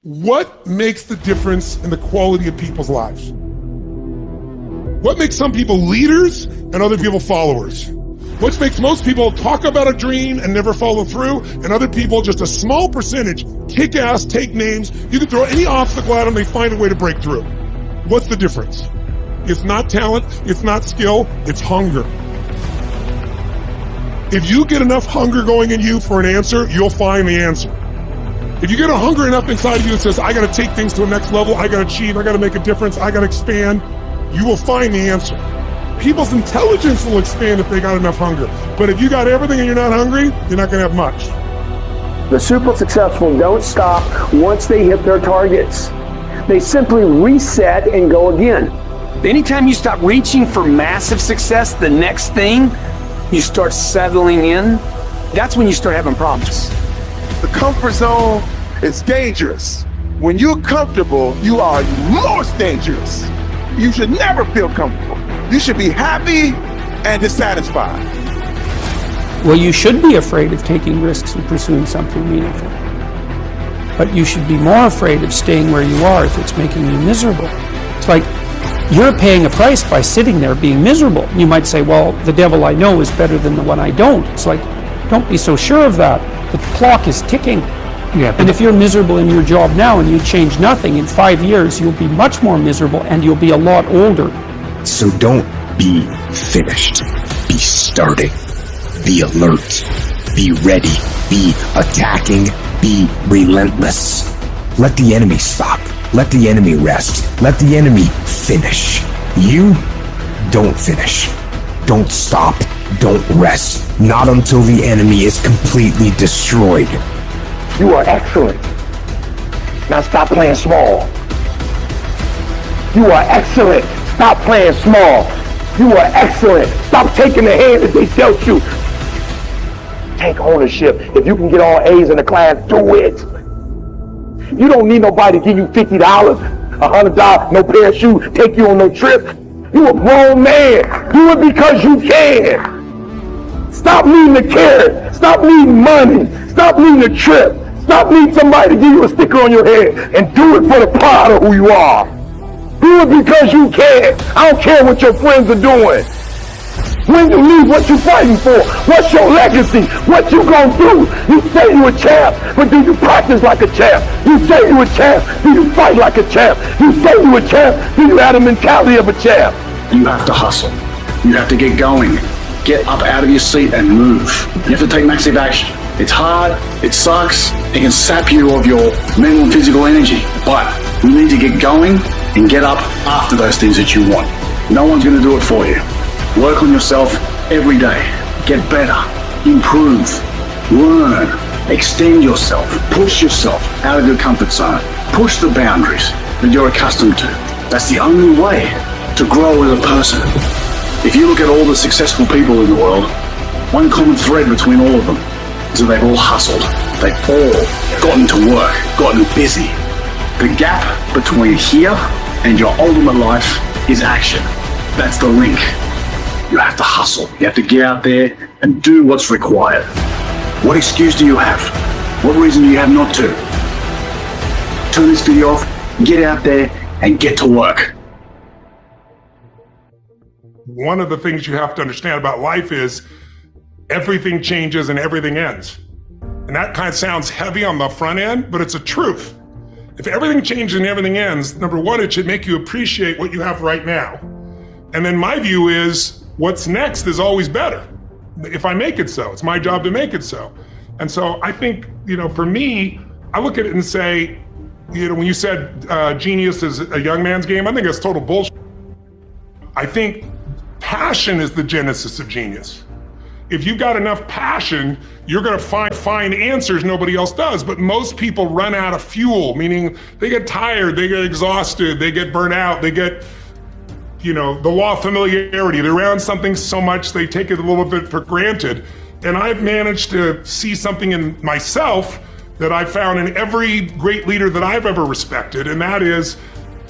What makes the difference in the quality of people's lives? What makes some people leaders and other people followers? What makes most people talk about a dream and never follow through, and other people, just a small percentage, kick ass, take names. You can throw any obstacle at them, they find a way to break through. What's the difference? It's not talent, it's not skill, it's hunger. If you get enough hunger going in you for an answer, you'll find the answer. If you get a hunger enough inside of you that says, I gotta take things to a next level, I gotta achieve, I gotta make a difference, I gotta expand, you will find the answer. People's intelligence will expand if they got enough hunger. But if you got everything and you're not hungry, you're not gonna have much. The super successful don't stop once they hit their targets. They simply reset and go again. Anytime you stop reaching for massive success, the next thing, you start settling in, that's when you start having problems. The comfort zone is dangerous. When you're comfortable, you are most dangerous. You should never feel comfortable. You should be happy and dissatisfied. Well, you should be afraid of taking risks and pursuing something meaningful. But you should be more afraid of staying where you are if it's making you miserable. It's like you're paying a price by sitting there being miserable. You might say, well, the devil I know is better than the one I don't. It's like, don't be so sure of that. The clock is ticking. Yeah, and if you're miserable in your job now and you change nothing, in 5 years you'll be much more miserable and you'll be a lot older. So don't be finished. Be starting. Be alert. Be ready. Be attacking. Be relentless. Let the enemy stop. Let the enemy rest. Let the enemy finish. You don't finish. Don't stop. Don't rest. Not until the enemy is completely destroyed. You are excellent. Now stop playing small. You are excellent. Stop playing small. You are excellent. Stop taking the hand that they dealt you. Take ownership. If you can get all A's in the class, do it. You don't need nobody to give you $50, $100, no pair of shoes, take you on no trip. You a grown man. Do it because you can. Stop needing a carrot. Stop needing money. Stop needing a trip. Stop needing somebody to give you a sticker on your head and do it for the pride of who you are. Do it because you can. I don't care what your friends are doing. When you leave, what you fighting for? What's your legacy? What you gonna do? You say you a champ, but do you practice like a champ? You say you a champ, do you fight like a champ? You say you a champ, do you have the mentality of a champ? You have to hustle. You have to get going. Get up out of your seat and move. You have to take massive action. It's hard, it sucks, it can sap you of your mental and physical energy, but you need to get going and get up after those things that you want. No one's gonna do it for you. Work on yourself every day. Get better, improve, learn, extend yourself, push yourself out of your comfort zone, push the boundaries that you're accustomed to. That's the only way to grow as a person. If you look at all the successful people in the world, one common thread between all of them is that they've all hustled. They've all gotten to work, gotten busy. The gap between here and your ultimate life is action. That's the link. You have to hustle. You have to get out there and do what's required. What excuse do you have? What reason do you have not to? Turn this video off, get out there, and get to work. One of the things you have to understand about life is everything changes and everything ends. And that kind of sounds heavy on the front end, but it's a truth. If everything changes and everything ends, number one, it should make you appreciate what you have right now. And then my view is what's next is always better. If I make it so, it's my job to make it so. And so I think, for me, I look at it and say, when you said genius is a young man's game, I think that's total bullshit. I think passion is the genesis of genius. If you've got enough passion, you're gonna find answers nobody else does. But most people run out of fuel, meaning they get tired, they get exhausted, they get burnt out, they get, the law of familiarity. They're around something so much they take it a little bit for granted. And I've managed to see something in myself that I found in every great leader that I've ever respected, and that is,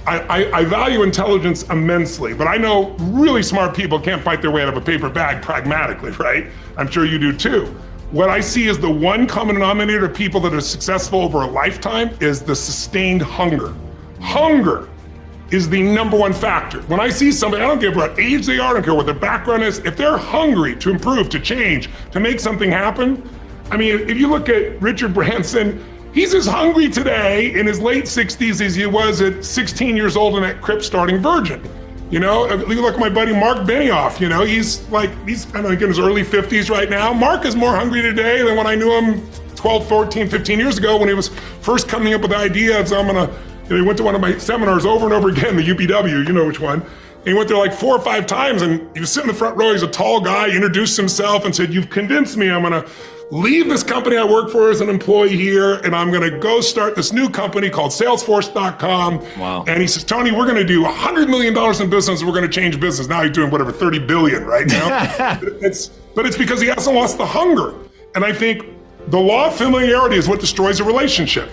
I value intelligence immensely, but I know really smart people can't fight their way out of a paper bag pragmatically, right? I'm sure you do too. what I see as the one common denominator of people that are successful over a lifetime is the sustained hunger. Hunger is the number one factor. When I see somebody, I don't care what age they are, I don't care what their background is, if they're hungry to improve, to change, to make something happen. I mean, if you look at Richard Branson, he's as hungry today in his late 60s as he was at 16 years old in that crypt starting Virgin. You know, you look at my buddy Mark Benioff, you know, he's I think in his early 50s right now. Mark is more hungry today than when I knew him 12, 14, 15 years ago when he was first coming up with the idea of, he went to one of my seminars over and over again, the UPW, you know which one. And he went there like 4 or 5 times and he was sitting in the front row, he's a tall guy, introduced himself and said, "You've convinced me, I'm gonna leave this company I work for as an employee here, and I'm gonna go start this new company called Salesforce.com. Wow. And he says, Tony, we're gonna do $100 million in business, we're gonna change business. Now he's doing whatever, 30 billion right now. But it's because he hasn't lost the hunger. And I think the law of familiarity is what destroys a relationship.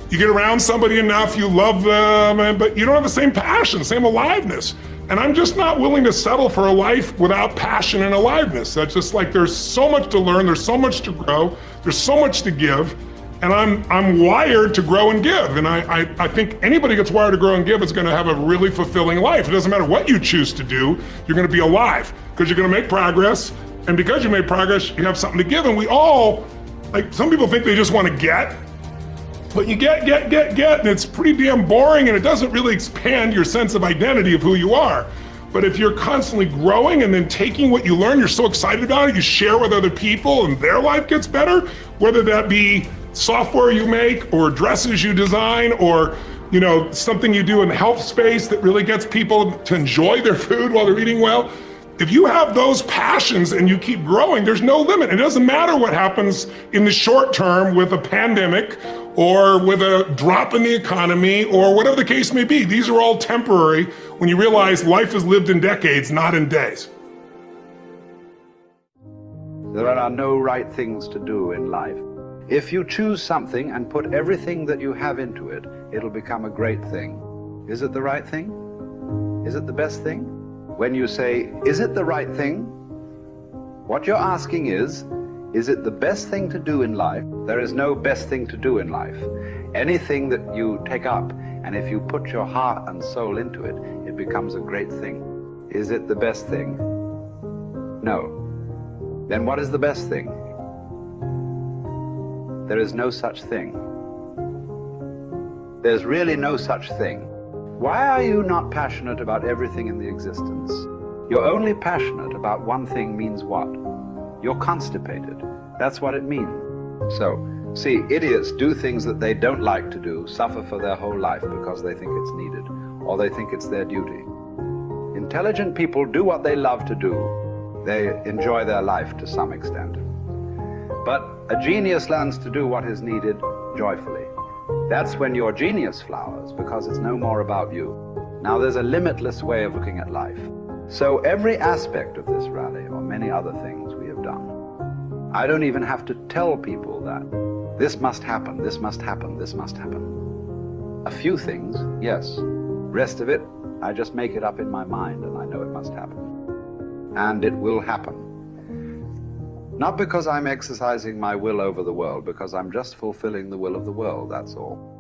You get around somebody enough, you love them, but you don't have the same passion, same aliveness. And I'm just not willing to settle for a life without passion and aliveness. That's just like, there's so much to learn, there's so much to grow, there's so much to give, and I'm wired to grow and give. And I think anybody that's wired to grow and give is gonna have a really fulfilling life. It doesn't matter what you choose to do, you're gonna be alive, because you're gonna make progress, and because you made progress, you have something to give. And we all, like, some people think they just wanna get, but you get, and it's pretty damn boring, and it doesn't really expand your sense of identity of who you are. But if you're constantly growing and then taking what you learn, you're so excited about it, you share with other people and their life gets better, whether that be software you make or dresses you design or, you know, something you do in the health space that really gets people to enjoy their food while they're eating well. If you have those passions and you keep growing, there's no limit. It doesn't matter what happens in the short term with a pandemic or with a drop in the economy or whatever the case may be. These are all temporary when you realize life is lived in decades, not in days. There are no right things to do in life. If you choose something and put everything that you have into it, it'll become a great thing. Is it the right thing? Is it the best thing? When you say, is it the right thing? What you're asking is it the best thing to do in life? There is no best thing to do in life. Anything that you take up, and if you put your heart and soul into it, it becomes a great thing. Is it the best thing? No. Then what is the best thing? There is no such thing. There's really no such thing. Why are you not passionate about everything in the existence? You're only passionate about one thing means what? You're constipated. That's what it means. So, see, idiots do things that they don't like to do, suffer for their whole life because they think it's needed, or they think it's their duty. Intelligent people do what they love to do. They enjoy their life to some extent. But a genius learns to do what is needed joyfully. That's when your genius flowers, because it's no more about you. Now there's a limitless way of looking at life. So every aspect of this rally, or many other things we have done, I don't even have to tell people that this must happen, this must happen, this must happen. A few things, yes. Rest of it, I just make it up in my mind and I know it must happen. And it will happen. Not because I'm exercising my will over the world, because I'm just fulfilling the will of the world, that's all.